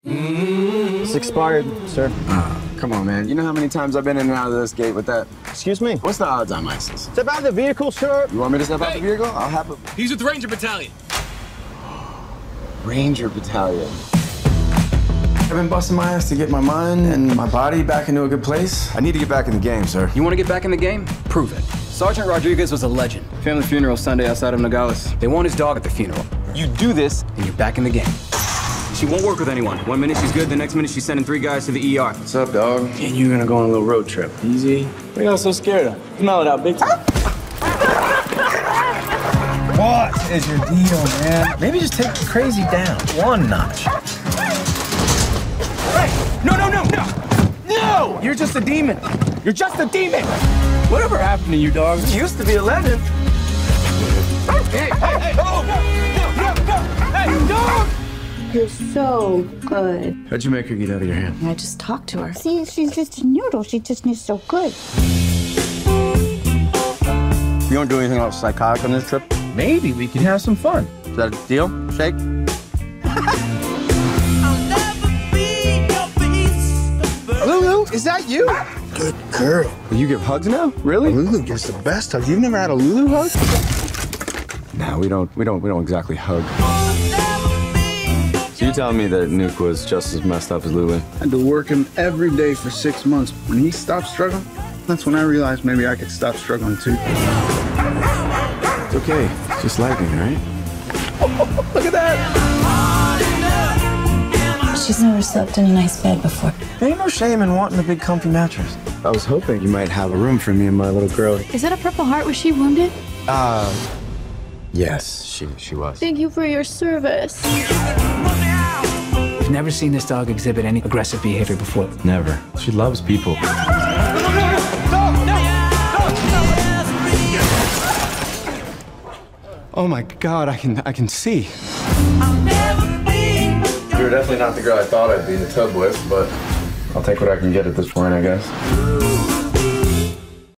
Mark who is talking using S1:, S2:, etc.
S1: It's expired, sir.
S2: Come on, man. You know how many times I've been in and out of this gate with that?
S1: Excuse me?
S2: What's the odds on ISIS?
S1: Step out of the vehicle, sir.
S2: You want me to step out the vehicle? I'll have a...
S3: He's with the Ranger Battalion.
S2: Ranger Battalion. I've been busting my ass to get my mind and my body back into a good place. I need to get back in the game, sir.
S3: You want to get back in the game? Prove it. Sergeant Rodriguez was a legend. Family funeral Sunday outside of Nogales. They want his dog at the funeral. You do this, and you're back in the game. She won't work with anyone. 1 minute she's good, the next minute she's sending 3 guys to the ER.
S2: What's up, dog? And you're gonna go on a little road trip. Easy. What are y'all so scared of? Smell it out, big time. What is your deal, man? Maybe just take the crazy down 1 notch. Hey! No! No! You're just a demon. You're just a demon. Whatever happened to you, dog? You used to be a legend. Hey! Oh! No! Hey, dog!
S4: You're so good.
S2: How'd you make her get out of your hand?
S4: I just talked to her. See, she's just a noodle. She just is so good.
S1: You don't do anything else psychotic on this trip?
S2: Maybe we can have some fun.
S1: Is that a deal? Shake? Lulu, is that you? Good girl.
S2: You give hugs now? Really?
S1: Lulu gives the best hug. You've never had a Lulu hug?
S2: No, we don't exactly hug. So you telling me that Nuke was just as messed up as Lulu?
S5: I had to work him every day for 6 months. When he stopped struggling, that's when I realized maybe I could stop struggling too.
S2: It's okay. It's just lightning, right? Look at that!
S4: She's never slept in a nice bed before.
S2: There ain't no shame in wanting a big comfy mattress. I was hoping you might have a room for me and my little girl.
S4: Is that a Purple Heart? Was she wounded?
S2: Yes, she was.
S4: Thank you for your service.
S3: I've never seen this dog exhibit any aggressive behavior before.
S2: Never. She loves people. Oh my God, I can see. You're definitely not the girl I thought I'd be in the tub with, but I'll take what I can get at this point, I guess.